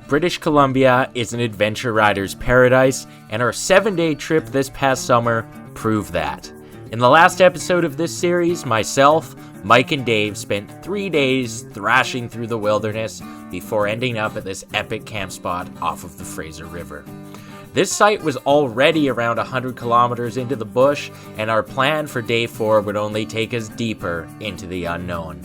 British Columbia is an adventure rider's paradise, and our 7-day trip this past summer proved that. In the last episode of this series, myself, Mike, and Dave spent 3 days thrashing through the wilderness before ending up at this epic camp spot off of the Fraser River. This site was already around 100 kilometers into the bush, and our plan for day 4 would only take us deeper into the unknown.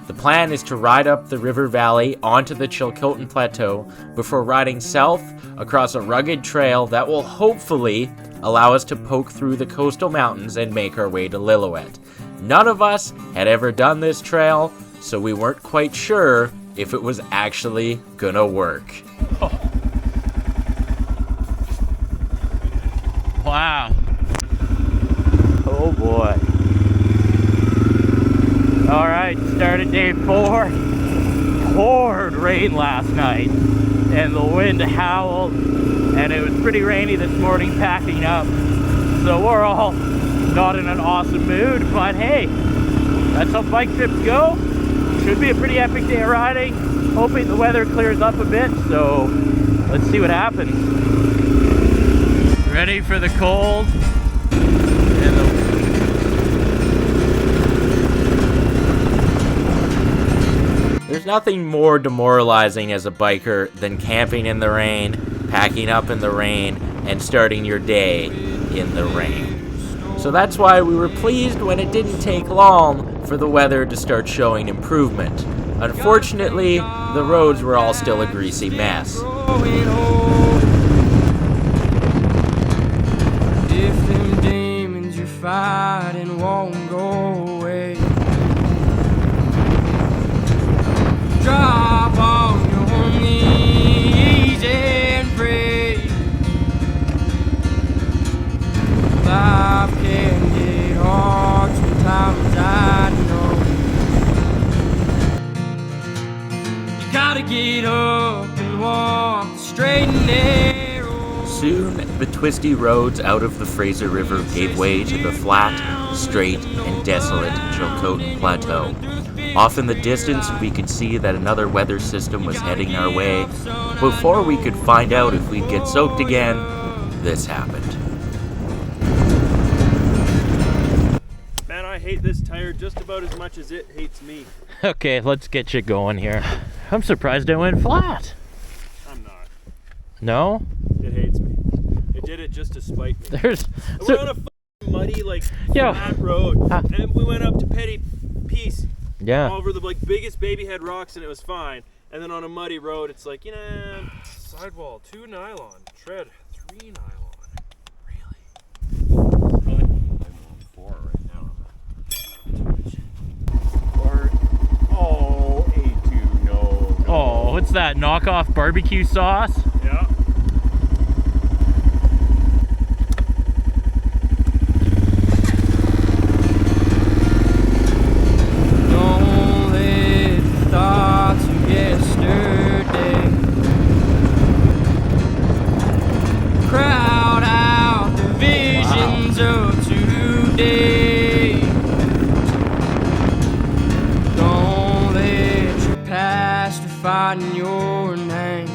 The plan is to ride up the river valley onto the Chilcotin Plateau before riding south across a rugged trail that will hopefully allow us to poke through the coastal mountains and make our way to Lillooet. None of us had ever done this trail, so we weren't quite sure if it was actually gonna work. Oh. Wow. Oh boy. Alright, started day 4. Poured rain last night, and the wind howled, and it was pretty rainy this morning packing up. So we're all not in an awesome mood, but hey, that's how bike trips go. Should be a pretty epic day of riding. Hoping the weather clears up a bit, so let's see what happens. Ready for the cold. There's nothing more demoralizing as a biker than camping in the rain, packing up in the rain, and starting your day in the rain. So that's why we were pleased when it didn't take long for the weather to start showing improvement. Unfortunately, the roads were all still a greasy mess. If them demons you're fighting won't go away, drop on your knees and pray. Life can get hard sometimes, I know. You gotta get up and walk straight and narrow. Soon, the twisty roads out of the Fraser River gave way to the flat, straight, and desolate Chilcotin Plateau. Off in the distance, we could see that another weather system was heading our way. Before we could find out if we'd get soaked again, this happened. Man, I hate this tire just about as much as it hates me. Okay, let's get you going here. I'm surprised it went flat. I'm not. No? It hates me. It did it just to spite me. We're on a muddy, flat road, and we went up to Petty Peace. Yeah. Over the biggest baby head rocks, and it was fine. And then on a muddy road, it's like, sidewall 2 nylon, tread 3 nylon. Really? I'm on 4 right now. Oh, A2, no. Oh, what's that? Knockoff barbecue sauce? Yeah. Thoughts of yesterday crowd out the visions of today. Don't let your past define your name.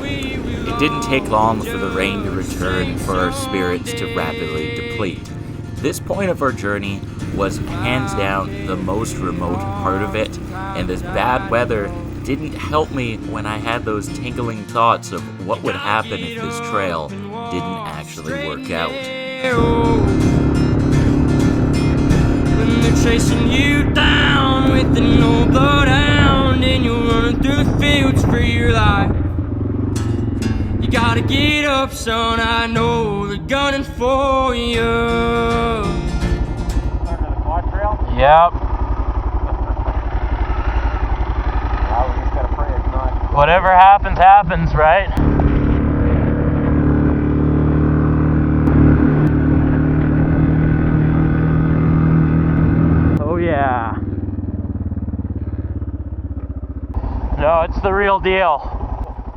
It didn't take long for the rain to return and for our spirits to rapidly deplete. This point of our journey was hands down the most remote part of it, and this bad weather didn't help me when I had those tingling thoughts of what would happen if this trail didn't actually work out. When they're chasing you down with an old bloodhound and you're running through the fields for your life, you gotta get up, son, I know they're gunning for you. Yep. Whatever happens, happens, right? Oh yeah. No, it's the real deal.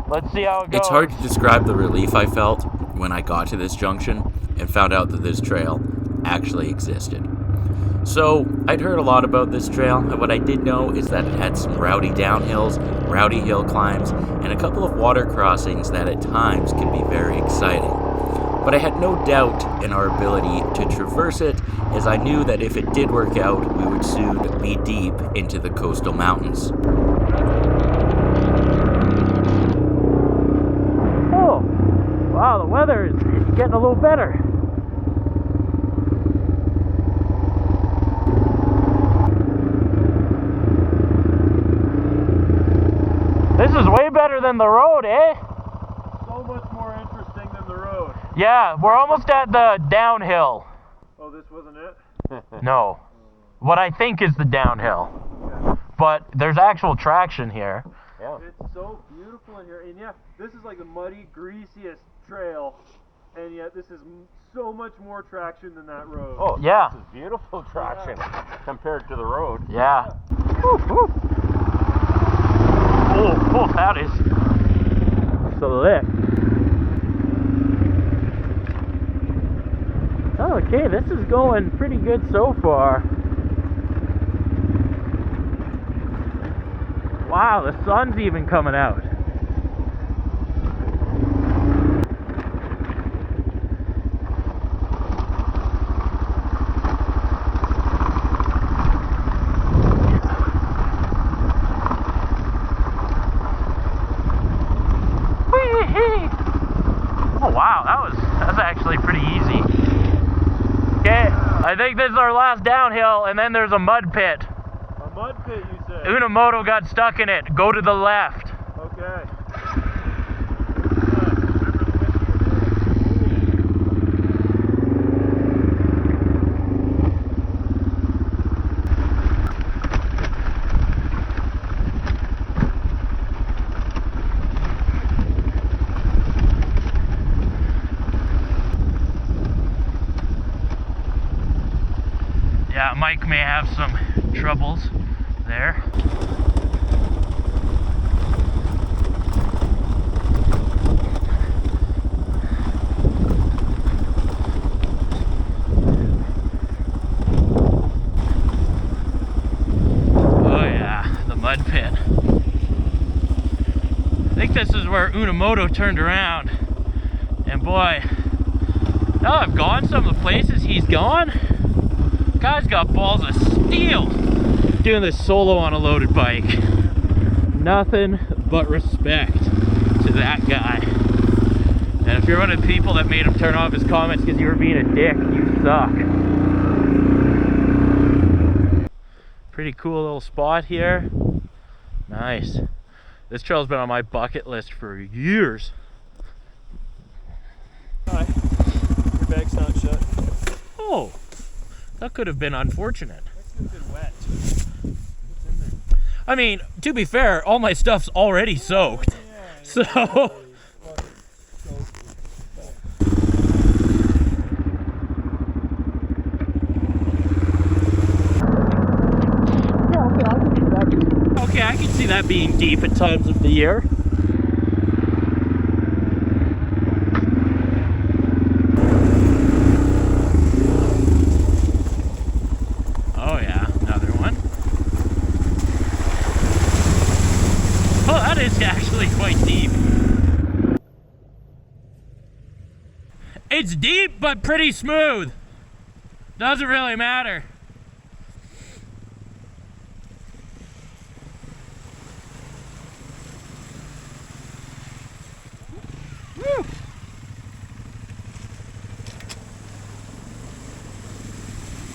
Let's see how it goes. It's hard to describe the relief I felt when I got to this junction and found out that this trail actually existed. So, I'd heard a lot about this trail, and what I did know is that it had some rowdy downhills, rowdy hill climbs, and a couple of water crossings that at times can be very exciting. But I had no doubt in our ability to traverse it, as I knew that if it did work out, we would soon be deep into the coastal mountains. Oh, wow, the weather is getting a little better. This is way better than the road, eh? So much more interesting than the road. Yeah, we're almost at the downhill. Oh, this wasn't it? No. What I think is the downhill. But there's actual traction here. Yeah. It's so beautiful in here. And yeah, this is like the muddy, greasiest trail. And yet this is so much more traction than that road. Oh, Yeah. this is beautiful traction compared to the road. Yeah. Woo, woo. Oh, that is slick. Okay, this is going pretty good so far. Wow, the sun's even coming out. Oh wow, that's actually pretty easy. Okay, I think this is our last downhill, and then there's a mud pit. A mud pit, you said? Unamoto got stuck in it. Go to the left. Okay. Yeah, Mike may have some troubles there. Oh yeah, the mud pit. I think this is where Unamoto turned around. And boy, now I've gone some of the places he's gone. Guy's got balls of steel doing this solo on a loaded bike. Nothing but respect to that guy. And if you're one of the people that made him turn off his comments because you were being a dick, you suck. Pretty cool little spot here. Nice. This trail's been on my bucket list for years. Hi. Your bag's not shut. Oh, that could have been unfortunate. That could have been wet. What's in there? I mean, to be fair, all my stuff's already soaked. So okay, I can see that being deep at times of the year. Oh yeah, another one. Oh, that is actually quite deep. It's deep, but pretty smooth. Doesn't really matter. Woo.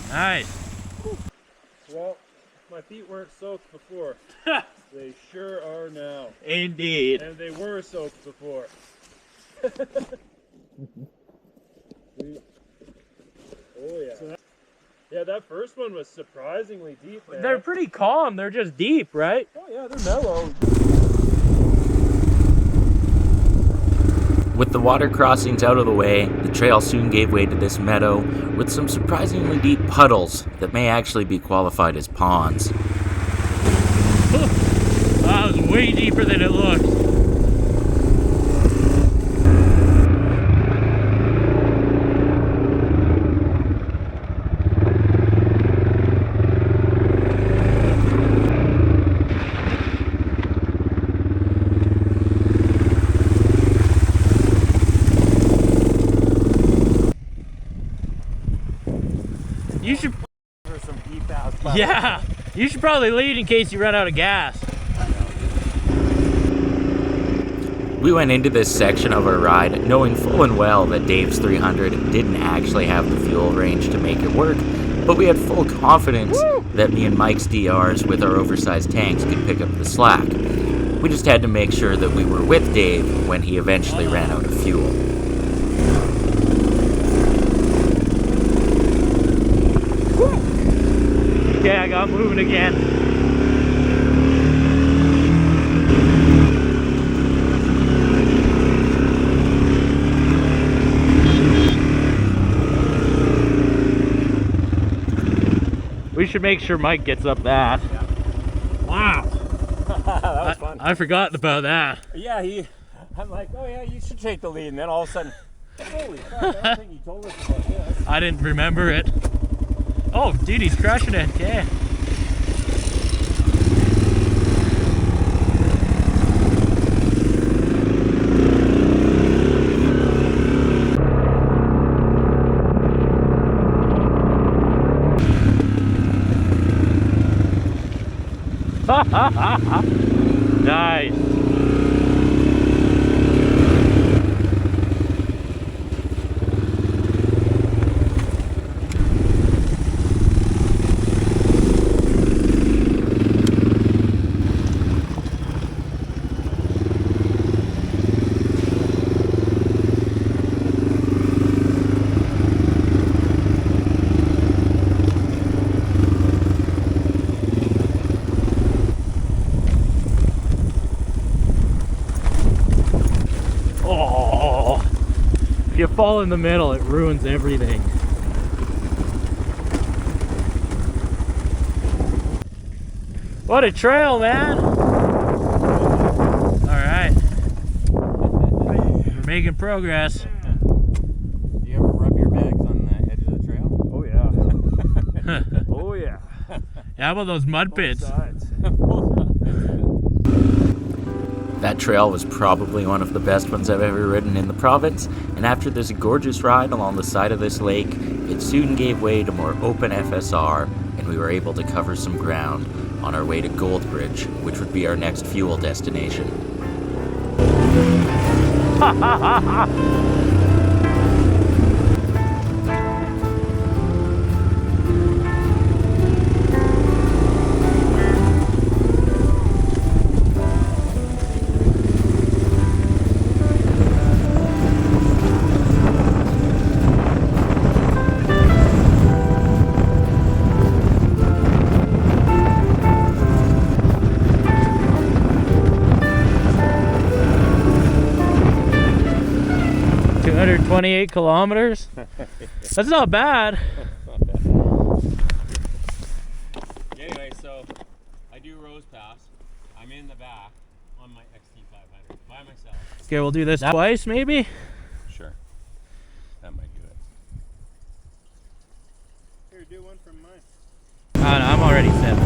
Nice. Well, my feet weren't soaked before. They sure are now. Indeed. And they were soaked before. Oh yeah. Yeah, that first one was surprisingly deep, man. They're pretty calm. They're just deep, right? Oh yeah, they're mellow. With the water crossings out of the way, the trail soon gave way to this meadow with some surprisingly deep puddles that may actually be qualified as ponds. That was way deeper than it looked. Yeah, you should probably lead in case you run out of gas. We went into this section of our ride knowing full and well that Dave's 300 didn't actually have the fuel range to make it work, but we had full confidence that me and Mike's DRs with our oversized tanks could pick up the slack. We just had to make sure that we were with Dave when he eventually ran out of fuel. Okay, I got moving again. We should make sure Mike gets up that. Yeah. Wow. That was fun. I forgot about that. Yeah, I'm like, oh yeah, you should take the lead. And then all of a sudden, holy crap, I don't think he told us about this. I didn't remember it. Oh, dude, he's crushing it. Yeah. Nice. If you fall in the middle, it ruins everything. What a trail, man! Alright. We're making progress. Do you ever rub your bags on the edge of the trail? Oh yeah. Oh yeah. How about those mud pits? Sides. That trail was probably one of the best ones I've ever ridden in the province, and after this gorgeous ride along the side of this lake, it soon gave way to more open FSR, and we were able to cover some ground on our way to Goldbridge, which would be our next fuel destination. .28 kilometers. That's not bad. Anyway, so I do Rose Pass. I'm in the back on my XT500 by myself. Okay, we'll do this twice, maybe. Sure. That might do it. Here, do one from mine. Oh, no, I'm already set.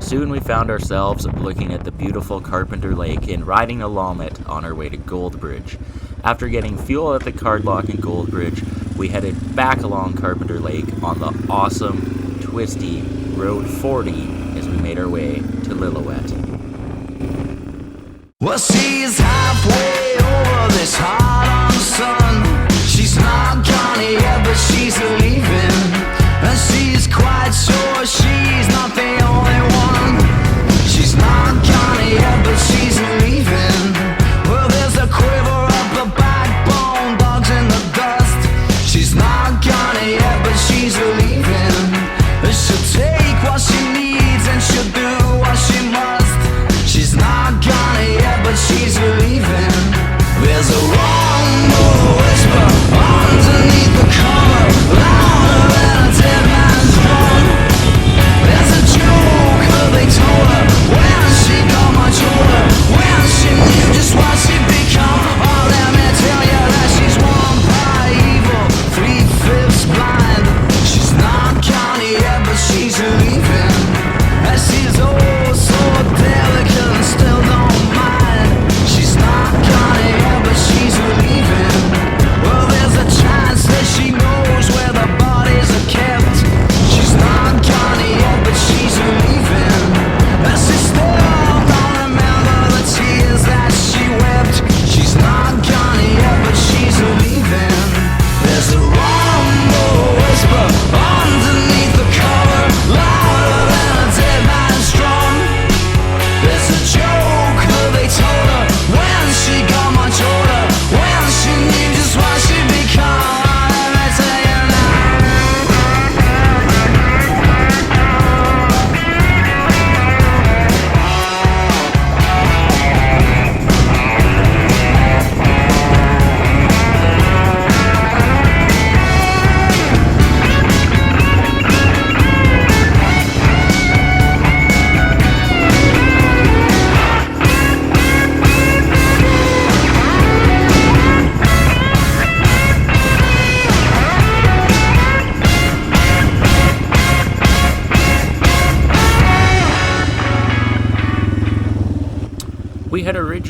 Soon we found ourselves looking at the beautiful Carpenter Lake and riding along it on our way to Goldbridge. After getting fuel at the card lock in Goldbridge, we headed back along Carpenter Lake on the awesome, twisty Road 40 as we made our way to Lillooet. Well, she's halfway over this hot on sun. She's not gone yet, but she's leaving. And she's quite sure she's not the only one. She's not gone yet, but she's leaving. Well, there's a quiver up her backbone, dogs in the dust. She's not gone yet, but she's leaving. She'll take what she needs and she'll do what she must. She's not gone yet, but she's leaving. There's a rumble whisper underneath the cover, louder than a dead man's drum.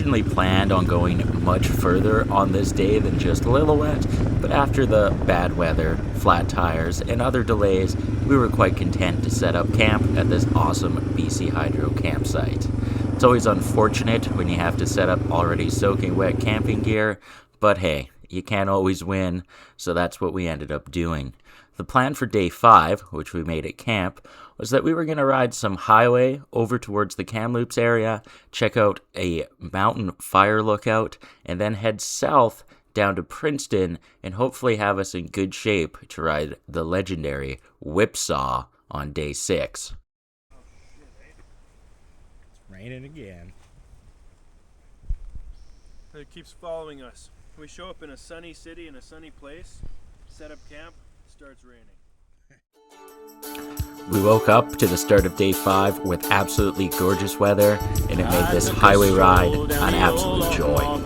originally planned on going much further on this day than just Lillooet, but after the bad weather, flat tires, and other delays, we were quite content to set up camp at this awesome BC Hydro campsite. It's always unfortunate when you have to set up already soaking wet camping gear, but hey, you can't always win, so that's what we ended up doing. The plan for day 5, which we made at camp, was that we were going to ride some highway over towards the Kamloops area, check out a mountain fire lookout, and then head south down to Princeton and hopefully have us in good shape to ride the legendary Whipsaw on day 6. It's raining again. It keeps following us. We show up in a sunny city in a sunny place, set up camp, starts raining. We woke up to the start of day 5 with absolutely gorgeous weather, and it made this highway ride an absolute joy. I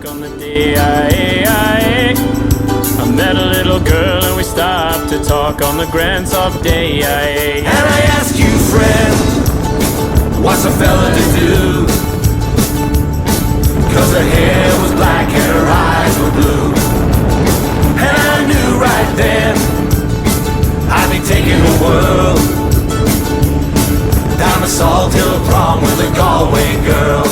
met a little girl and we stopped to talk on the grand soft day. And I asked you, friend, what's a fella to do? 'Cause her hair was black and her eyes were blue. And I knew right then I'd be taking the world down the Salt Hill prom with a Galway girl.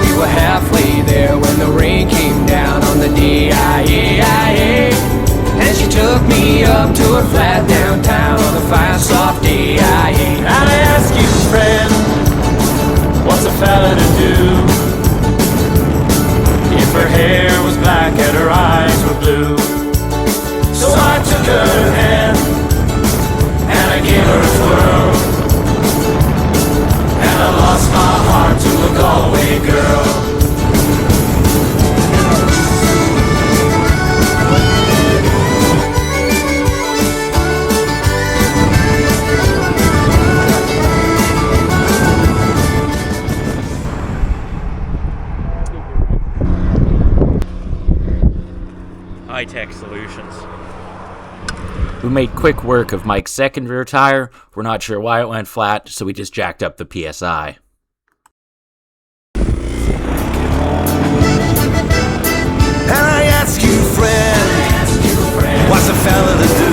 We were halfway there when the rain came down on the D-I-A-I-A. And she took me up to her flat downtown on the fine soft D-I-A. And I ask you, friend, what's a fella to do? If her hair was black and her eyes were blue. So I took her hand and I gave her a twirl, and I lost my heart to a Galway girl. High-tech solutions. We made quick work of Mike's second rear tire. We're not sure why it went flat, so we just jacked up the PSI. And I ask you, friend, what's a fella to do?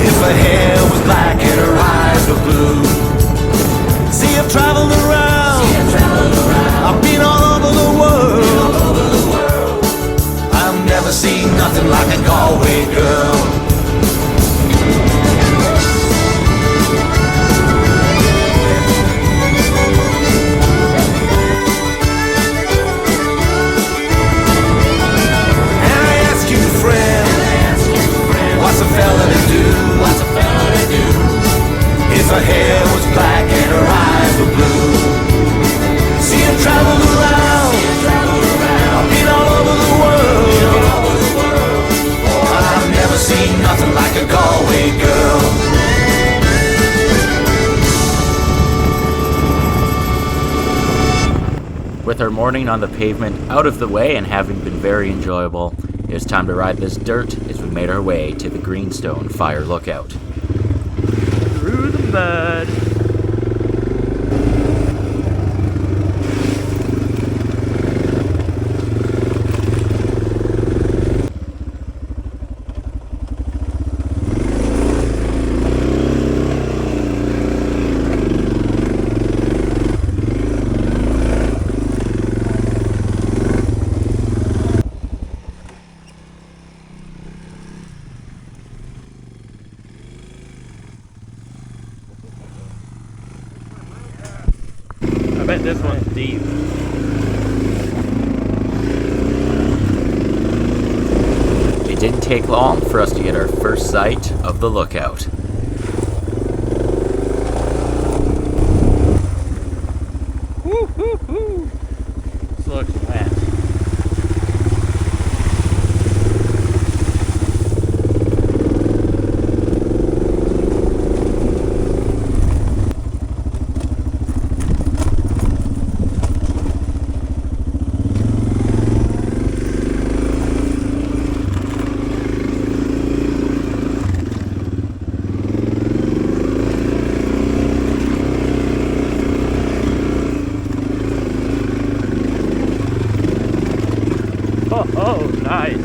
If her hair was black and her eyes were blue. See, I've traveled around, I've been all over the world. I've never seen nothing like a Galway girl. And I ask you, friend, what's a fella to do? If her hair was black and her eyes were blue. See, I've traveled around, I've been all over the world. I've never seen nothing like a Galway girl. With our morning on the pavement out of the way and having been very enjoyable, it was time to ride this dirt as we made our way to the Greenstone Fire Lookout. Through the mud. I bet this one's deep. It didn't take long for us to get our first sight of the lookout. Woo, woo, woo. This looks wet. Oh, nice.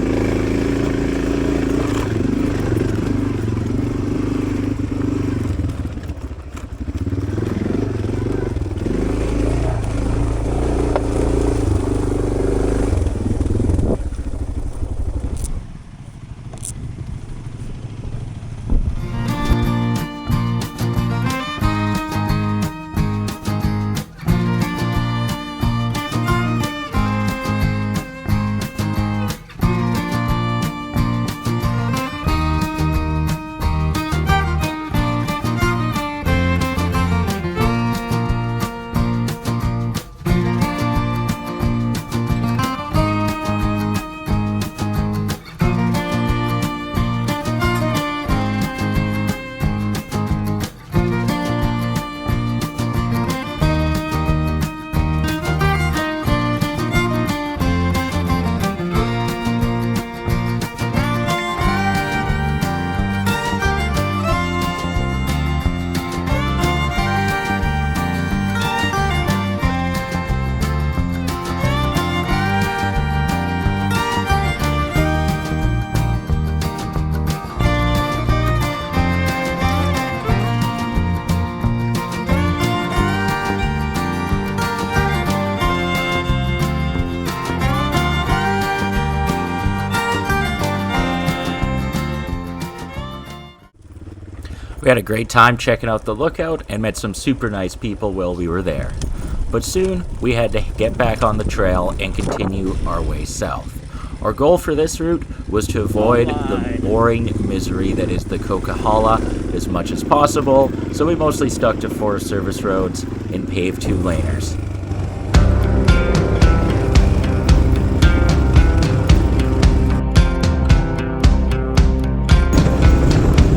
We had a great time checking out the lookout and met some super nice people while we were there. But soon, we had to get back on the trail and continue our way south. Our goal for this route was to avoid the boring misery that is the Coquihalla as much as possible, so we mostly stuck to Forest Service roads and paved 2-laners.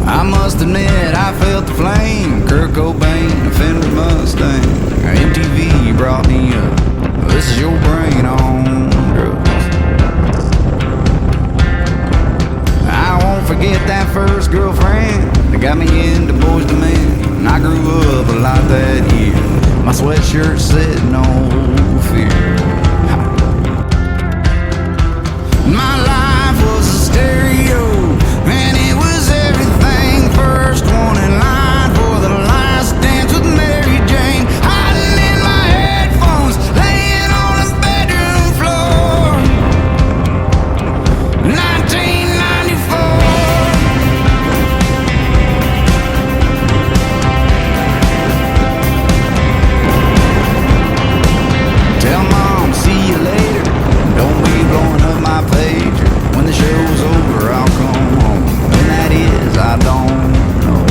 I must admit I felt the flame. Kurt Cobain, a Fender Mustang. MTV brought me up. This is your brain on drugs. I won't forget that first girlfriend that got me into Boys II Men. I grew up a lot that year. My sweatshirt said no fear. My life was a stereo, and it was everything. First one in line for the last dance with Mary Jane. Hiding in my headphones, laying on the bedroom floor. 1994. Tell mom, see you later. Don't be blowing up my pager. When the show's over, I'll come home. When that is, I don't know.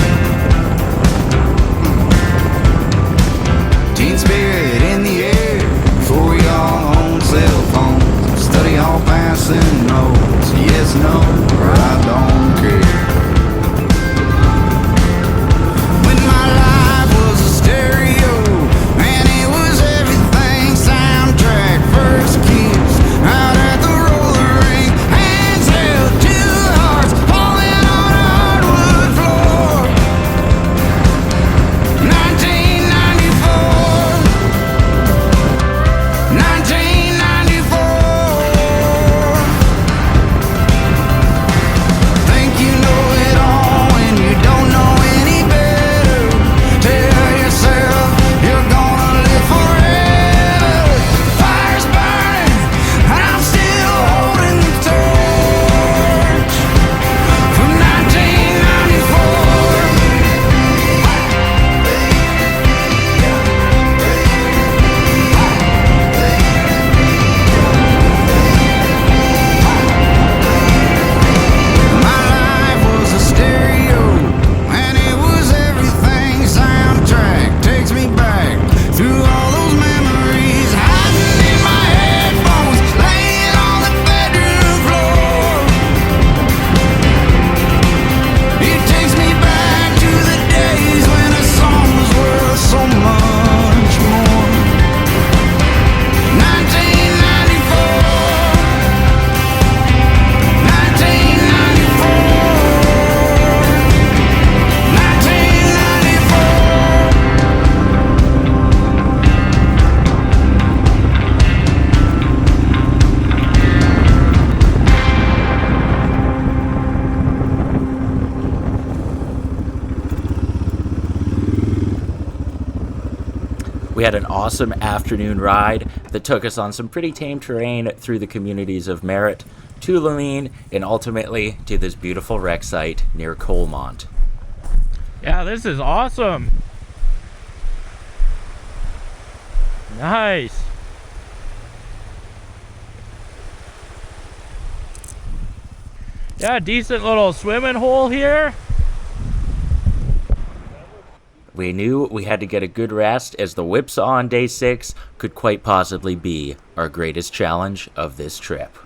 Teen spirit in the air. Before we all own cell phones. Study all passing notes. Yes, no, or I don't care. When my life was a stereo, and it was everything. Soundtrack, first kiss, out at the roller rink. Hands held, two hearts falling on a hardwood floor. 1994. 1994. Think had an awesome afternoon ride that took us on some pretty tame terrain through the communities of Merritt, Tulameen, and ultimately to this beautiful wreck site near Coalmont. Yeah, this is awesome. Nice. Yeah, decent little swimming hole here. We knew we had to get a good rest, as the whipsaw on day 6 could quite possibly be our greatest challenge of this trip.